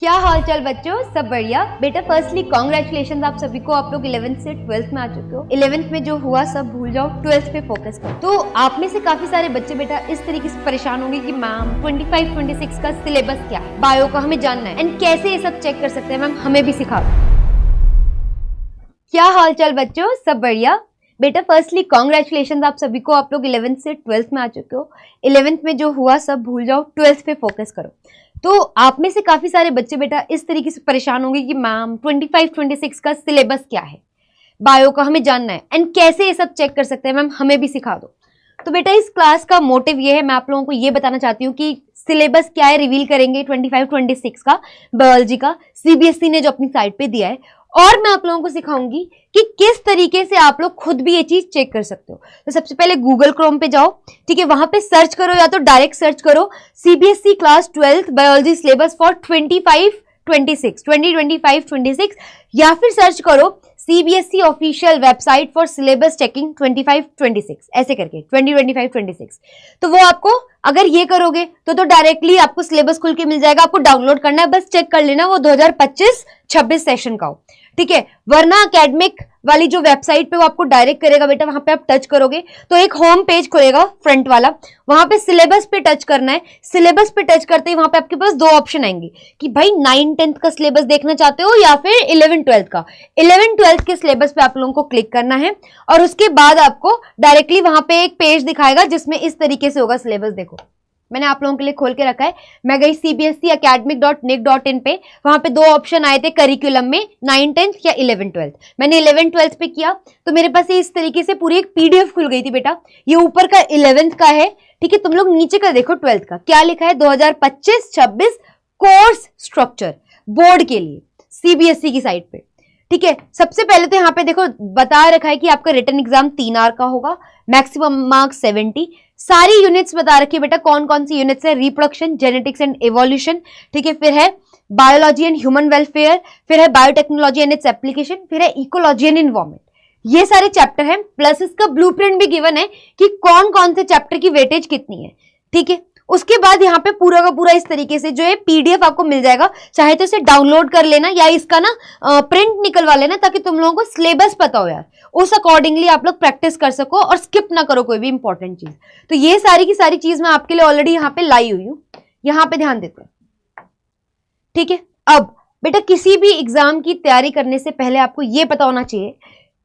क्या हाल चाल बच्चों, सब बढ़िया। बेटा फर्स्टली कॉन्ग्रेचुलेशन आप सभी को, आप लोग 11th से 12th में आ चुके हो। 11th में जो हुआ सब भूल जाओ, 12th पे फोकस करो। तो आप में से काफी सारे बच्चे बेटा इस तरीके से परेशान होंगे कि मैम 25-26 का सिलेबस क्या है, बायो का हमें जानना है एंड कैसे ये सब चेक कर सकते हैं मैम, हमें भी सिखा दो। क्या हाल चाल बच्चों, सब बढ़िया। बेटा फर्स्टली कॉन्ग्रेचुलेशन आप सभी को, आप लोग 11th से 12th में आ चुके हो। 11th में जो हुआ सब भूल जाओ, 12th पे फोकस करो। तो आप में से काफी सारे बच्चे बेटा इस तरीके से परेशान होंगे कि मैम 25-26 का सिलेबस क्या है, बायो का हमें जानना है एंड कैसे ये सब चेक कर सकते हैं मैम, हमें भी सिखा दो। तो बेटा इस क्लास का मोटिव ये है, मैं आप लोगों को ये बताना चाहती हूँ कि सिलेबस क्या है रिवील करेंगे 25-26 का बायोलॉजी का, सीबीएसई ने जो अपनी साइट पे दिया है, और मैं आप लोगों को सिखाऊंगी कि किस तरीके से आप लोग खुद भी ये चीज चेक कर सकते हो। तो सबसे पहले गूगल क्रोम पे जाओ, ठीक है, वहां पे सर्च करो या तो डायरेक्ट सर्च करो CBSE class 12th biology syllabus for 2025-26 या फिर सर्च करो CBSE official website for syllabus checking 25-26 ऐसे करके 2025-26। तो वो आपको अगर ये करोगे तो डायरेक्टली आपको सिलेबस खुल के मिल जाएगा। आपको डाउनलोड करना है, बस चेक कर लेना वो 2025-26 सेशन का हो, ठीक है। वरना एकेडमिक वाली जो वेबसाइट पे वो आपको डायरेक्ट करेगा बेटा, वहां पे आप टच करोगे तो एक होम पेज खुलेगा फ्रंट वाला, वहां पे सिलेबस पे टच करना है। सिलेबस पे टच करते ही वहां पे आपके पास दो ऑप्शन आएंगे कि भाई 9-10th का सिलेबस देखना चाहते हो या फिर 11-12th का। 11-12th के सिलेबस पे आप लोगों को क्लिक करना है और उसके बाद आपको डायरेक्टली वहां पे एक पेज दिखाएगा जिसमें इस तरीके से होगा सिलेबस। देखो मैंने आप लोगों के लिए खोल के रखा है, मैं गई cbseacademic.nic.in पे, वहां पे दो ऑप्शन आए थे करिकुलम में 9-10th या 11-12th। मैंने 11-12th पे किया तो मेरे पास इस तरीके से पूरी एक पीडीएफ खुल गई थी बेटा। ये ऊपर का 11th का है, ठीक है, तुम लोग नीचे का देखो 12th का क्या लिखा है, 2025-26 कोर्स स्ट्रक्चर बोर्ड के लिए सीबीएसई की साइट पे, ठीक है। सबसे पहले तो यहाँ पे देखो बता रखा है कि आपका रिटन एग्जाम 3 आवर का होगा, मैक्सिमम मार्क्स 70। सारी यूनिट्स बता रखी है बेटा, कौन कौन सी यूनिट्स है, रिप्रोडक्शन, जेनेटिक्स एंड एवोल्यूशन, ठीक है, फिर है बायोलॉजी एंड ह्यूमन वेलफेयर, फिर है बायोटेक्नोलॉजी एंड इट्स एप्लीकेशन, फिर है इकोलॉजी एंड एनवायरमेंट। ये सारे चैप्टर हैं, प्लस इसका ब्लूप्रिंट भी गिवन है कि कौन कौन से चैप्टर की वेटेज कितनी है, ठीक है। उसके बाद यहाँ पे पूरा का पूरा इस तरीके से जो है पीडीएफ आपको मिल जाएगा, चाहे तो इसे डाउनलोड कर लेना या इसका ना प्रिंट निकलवा लेना, ताकि तुम लोगों को सिलेबस पता हो यार, उस अकॉर्डिंगली आप लोग प्रैक्टिस कर सको और स्किप ना करो कोई भी इंपॉर्टेंट चीज। तो ये सारी की सारी चीज मैं आपके लिए ऑलरेडी यहाँ पे लाई हुई हूँ, यहाँ पे ध्यान देते हैं, ठीक है। अब बेटा किसी भी एग्जाम की तैयारी करने से पहले आपको ये पता होना चाहिए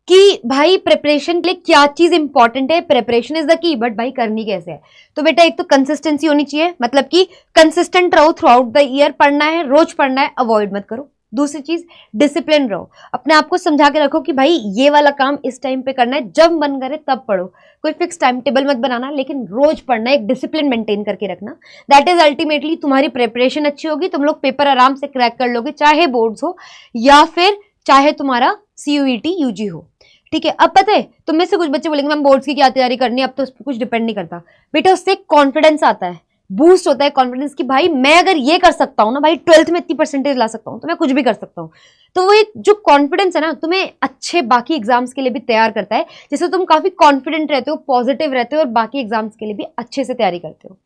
कि भाई प्रिपरेशन के लिए क्या चीज इंपॉर्टेंट है। Preparation is the key, but भाई करनी कैसे है। तो बेटा एक तो कंसिस्टेंसी होनी चाहिए, मतलब कि कंसिस्टेंट रहो थ्रू आउट द ईयर, पढ़ना है, रोज पढ़ना है, अवॉइड मत करो। दूसरी चीज डिसिप्लिन रहो, अपने आप को समझा के रखो कि भाई ये वाला काम इस टाइम पे करना है, जब मन करे तब पढ़ो, कोई फिक्स टाइम टेबल मत बनाना, लेकिन रोज पढ़ना, एक डिसिप्लिन मेंटेन करके रखना। दैट इज अल्टीमेटली तुम्हारी प्रिपरेशन अच्छी होगी, तुम लोग पेपर आराम से क्रैक कर लोगे, चाहे बोर्ड्स हो या फिर चाहे तुम्हारा सीयूईटी यूजी हो, ठीक है। अब पता है तुम में से कुछ बच्चे बोलेंगे मैम बोर्ड्स की क्या तैयारी करनी है, अब तो उस पर कुछ डिपेंड नहीं करता। बेटा उससे कॉन्फिडेंस आता है, बूस्ट होता है कॉन्फिडेंस कि भाई मैं अगर ये कर सकता हूँ ना, भाई 12th में इतनी परसेंटेज ला सकता हूँ तो मैं कुछ भी कर सकता हूँ। तो वो एक जो कॉन्फिडेंस है ना, तुम्हें अच्छे बाकी एग्जाम्स के लिए भी तैयार करता है, जिससे तुम काफी कॉन्फिडेंट रहते हो, पॉजिटिव रहते हो और बाकी एग्जाम्स के लिए भी अच्छे से तैयारी करते हो,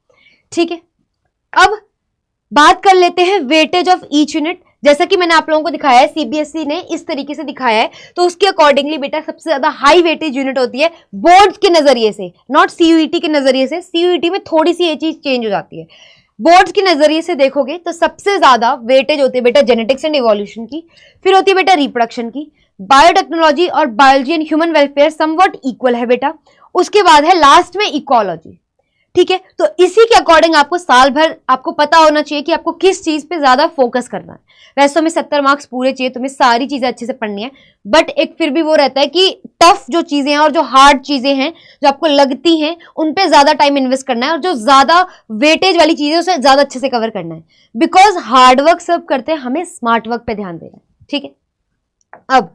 ठीक है। अब बात कर लेते हैं वेटेज ऑफ ईच यूनिट। जैसा कि मैंने आप लोगों को दिखाया है, सीबीएसई ने इस तरीके से दिखाया है, तो उसके अकॉर्डिंगली बेटा सबसे ज्यादा हाई वेटेज यूनिट होती है बोर्ड के नजरिए से, नॉट सीयूईटी के नजरिए से। सीयूईटी में थोड़ी सी ये चीज चेंज हो जाती है, बोर्ड्स के नजरिए से देखोगे तो सबसे ज्यादा वेटेज होती है बेटा जेनेटिक्स एंड इवोल्यूशन की, फिर होती है बेटा रिप्रोडक्शन की, बायोटेक्नोलॉजी और biology and human welfare somewhat equal है बेटा, उसके बाद है लास्ट में इकोलॉजी, ठीक है। तो इसी के अकॉर्डिंग आपको साल भर आपको पता होना चाहिए कि आपको किस चीज पे ज्यादा फोकस करना है। वैसे में 70 मार्क्स पूरे चाहिए, तुम्हें सारी चीजें अच्छे से पढ़नी है, बट एक फिर भी वो रहता है कि टफ जो चीजें हैं और जो हार्ड चीजें हैं जो आपको लगती हैं उन पे ज्यादा टाइम इन्वेस्ट करना है, और जो ज्यादा वेटेज वाली चीजें उसे ज्यादा अच्छे से कवर करना है, बिकॉज हार्ड वर्क सब करते हैं, हमें स्मार्ट वर्क पे ध्यान देना है, ठीक है। अब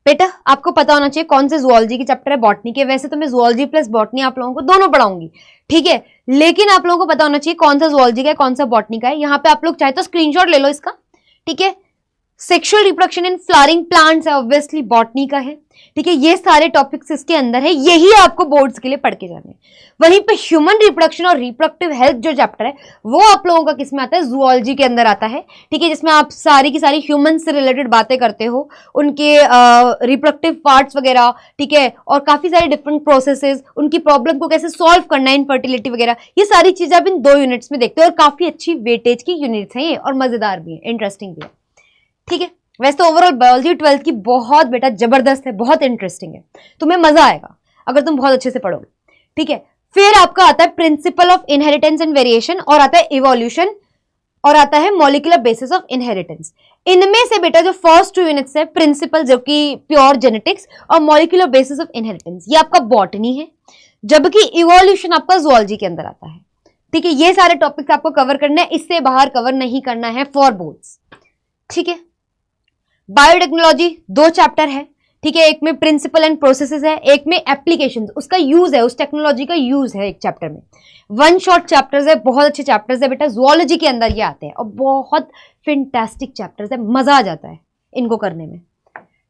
बेटा आपको पता होना चाहिए कौन से जुओलॉजी के चैप्टर है, बॉटनी के। वैसे तो मैं जुओलॉजी प्लस बॉटनी आप लोगों को दोनों पढ़ाऊंगी, ठीक है, लेकिन आप लोगों को पता होना चाहिए कौन सा जुओलॉजी का है, कौन सा बॉटनी का है। यहाँ पे आप लोग चाहे तो स्क्रीनशॉट ले लो इसका, ठीक है। Sexual reproduction in flowering plants है, ऑब्वियसली बॉटनी का है, ठीक है। ये सारे टॉपिक्स इसके अंदर है, यही आपको बोर्ड्स के लिए पढ़ के जाने हैं। वहीं पे ह्यूमन रिप्रोडक्शन और रिप्रोडक्टिव हेल्थ जो चैप्टर है वो आप लोगों का किसमें आता है, जूलॉजी के अंदर आता है, ठीक है, जिसमें आप सारी की सारी ह्यूमन से रिलेटेड बातें करते हो, उनके रिप्रोडक्टिव पार्ट्स वगैरह, ठीक है, और काफी सारे डिफरेंट प्रोसेसेस, उनकी प्रॉब्लम को कैसे सॉल्व करना है, इनफर्टिलिटी वगैरह, ये सारी चीजें आप इन 2 यूनिट्स में देखते हो। और काफी अच्छी वेटेज की यूनिट्स हैं ये, और मजेदार भी है, इंटरेस्टिंग भी है, ठीक है। वैसे तो ओवरऑल बायोलॉजी 12th की बहुत बेटा जबरदस्त है, बहुत इंटरेस्टिंग है, तुम्हें मजा आएगा अगर तुम बहुत अच्छे से पढ़ोगे, ठीक है। फिर आपका आता है principle of inheritance and variation, और आता है इवोल्यूशन, और आता है मॉलिक्यूलर बेसिस ऑफ इनहेरिटेंस। इनमें से बेटा जो फर्स्ट 2 यूनिट्स है, प्रिंसिपल जो कि प्योर जेनेटिक्स, और मॉलिक्यूलर बेसिस ऑफ इनहेरिटेंस, ये आपका बॉटनी है, जबकि इवोल्यूशन आपका जूलॉजी के अंदर आता है, ठीक है। ये सारे टॉपिक्स आपको कवर करने हैं, इससे बाहर कवर नहीं करना है फॉर बोर्ड्स, ठीक है। बायोटेक्नोलॉजी 2 चैप्टर है, ठीक है, एक में प्रिंसिपल एंड प्रोसेसेस है, एक में एप्लीकेशंस, उसका यूज है, उस टेक्नोलॉजी का यूज है एक चैप्टर में। 1 शॉट चैप्टर्स है, बहुत अच्छे चैप्टर्स है बेटा, जूलॉजी के अंदर ये आते हैं, और बहुत फैंटास्टिक चैप्टर्स है, मजा आ जाता है इनको करने में,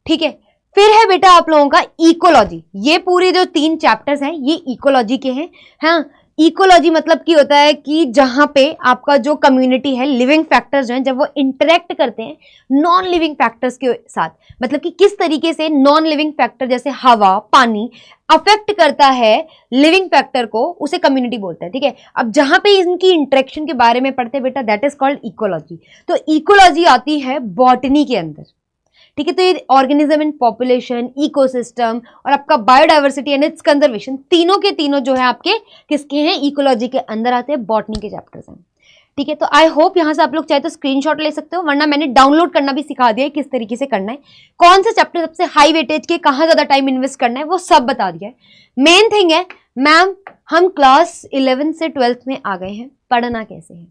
ठीक है। फिर है बेटा आप लोगों का इकोलॉजी, ये पूरे जो 3 चैप्टर्स हैं ये इकोलॉजी के हैं। हाँ, इकोलॉजी मतलब की होता है कि जहां पे आपका जो कम्युनिटी है, लिविंग फैक्टर्स जो हैं, जब वो इंटरेक्ट करते हैं नॉन लिविंग फैक्टर्स के साथ, मतलब कि किस तरीके से नॉन लिविंग फैक्टर जैसे हवा, पानी अफेक्ट करता है लिविंग फैक्टर को, उसे कम्युनिटी बोलते हैं, ठीक है। अब जहां पे इनकी इंटरेक्शन के बारे में पढ़ते हैं बेटा, दैट इज कॉल्ड इकोलॉजी। तो इकोलॉजी आती है बॉटनी के अंदर, ठीक है। तो ये ऑर्गेनिज्म एंड पॉपुलेशन, इकोसिस्टम और आपका बायोडाइवर्सिटी एंड इट्स कंजर्वेशन, तीनों के तीनों जो है आपके किसके हैं, इकोलॉजी के अंदर आते हैं, बॉटनी के चैप्टर्स हैं, ठीक है। तो आई होप यहां से आप लोग चाहे तो स्क्रीनशॉट ले सकते हो, वरना मैंने डाउनलोड करना भी सिखा दिया है, किस तरीके से करना है, कौन से चैप्टर सबसे हाई वेटेज के, कहां ज्यादा टाइम इन्वेस्ट करना है, वो सब बता दिया है। मेन थिंग है मैम, हम क्लास 11 से 12th में आ गए हैं, पढ़ना कैसे है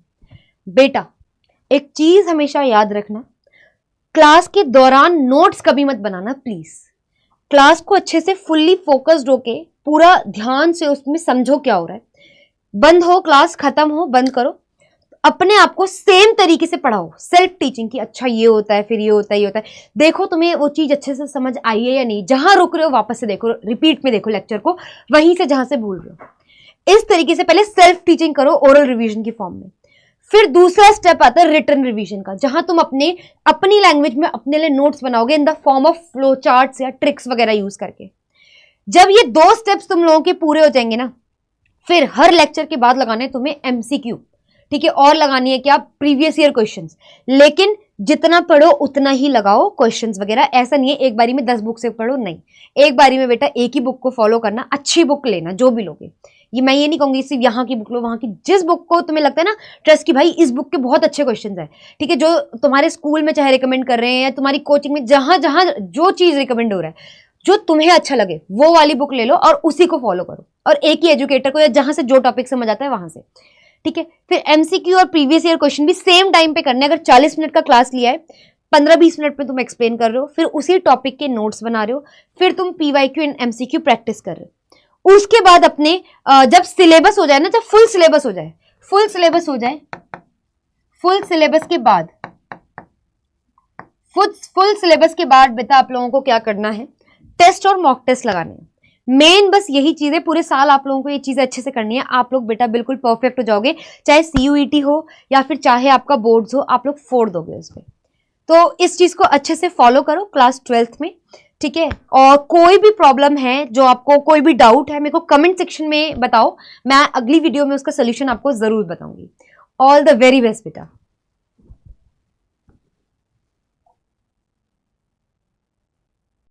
बेटा। एक चीज हमेशा याद रखना, क्लास के दौरान नोट्स कभी मत बनाना प्लीज। क्लास को अच्छे से फुल्ली फोकस्ड होके पूरा ध्यान से उसमें समझो क्या हो रहा है, बंद हो क्लास, खत्म हो, बंद करो, अपने आप को सेम तरीके से पढ़ाओ, सेल्फ टीचिंग की, अच्छा ये होता है, फिर ये होता है, ये होता है, देखो तुम्हें वो चीज अच्छे से समझ आई है या नहीं, जहां रुक रहे हो वापस से देखो, रिपीट में देखो लेक्चर को, वहीं से जहां से भूल रहे हो, इस तरीके से पहले सेल्फ टीचिंग करो ओरल रिवीजन की फॉर्म में। फिर दूसरा स्टेप आता है रिटन रिवीजन का, जहां तुम अपनी लैंग्वेज में अपने लिए नोट्स बनाओगे in the form of flow charts या ट्रिक्स वगैरह यूज करके। जब ये 2 स्टेप्स तुम लोगों के पूरे हो जाएंगे ना, फिर हर लेक्चर के बाद लगाने तुम्हें एमसीक्यू, ठीक है, और लगानी है क्या, प्रीवियस ईयर क्वेश्चंस, लेकिन जितना पढ़ो उतना ही लगाओ क्वेश्चंस वगैरह, ऐसा नहीं है एक बारी में 10 बुक से पढ़ो, नहीं, एक बारी में बेटा एक ही बुक को फॉलो करना, अच्छी बुक लेना जो भी लोगे, मैं ये नहीं कहूंगी सिर्फ यहाँ की बुक लो, वहां की, जिस बुक को तुम्हें लगता है ना ट्रस्ट की भाई इस बुक के बहुत अच्छे क्वेश्चंस है, ठीक है, जो तुम्हारे स्कूल में चाहे रिकमेंड कर रहे हैं या तुम्हारी कोचिंग में, जहां जहां जो चीज रिकमेंड हो रहा है, जो तुम्हें अच्छा लगे वो वाली बुक ले लो और उसी को फॉलो करो, और एक ही एजुकेटर को या जहां से जो टॉपिक समझ आता है वहां से, ठीक है। फिर एमसीक्यू और प्रीवियस ईयर क्वेश्चन भी सेम टाइम पे करने, अगर 40 मिनट का क्लास लिया है, 15-20 मिनट में तुम एक्सप्लेन कर रहे हो, फिर उसी टॉपिक के नोट्स बना रहे हो, फिर तुम पीवाईक्यू एंड एमसीक्यू प्रैक्टिस कर रहे हो। उसके बाद अपने जब सिलेबस हो जाए ना, जब फुल सिलेबस हो जाए, फुल सिलेबस के बाद बेटा आप लोगों को क्या करना है, टेस्ट और मॉक टेस्ट लगाने हैं। मेन बस यही चीज है, पूरे साल आप लोगों को ये चीजें अच्छे से करनी है, आप लोग बेटा बिल्कुल परफेक्ट हो जाओगे, चाहे सीयूईटी हो या फिर चाहे आपका बोर्ड्स हो, आप लोग फोड़ दोगे उसमें। तो इस चीज को अच्छे से फॉलो करो क्लास 12th में, ठीक है। और कोई भी प्रॉब्लम है, जो आपको कोई भी डाउट है, मेरे को कमेंट सेक्शन में बताओ, मैं अगली वीडियो में उसका सोल्यूशन आपको जरूर बताऊंगी। ऑल द वेरी बेस्ट बेटा।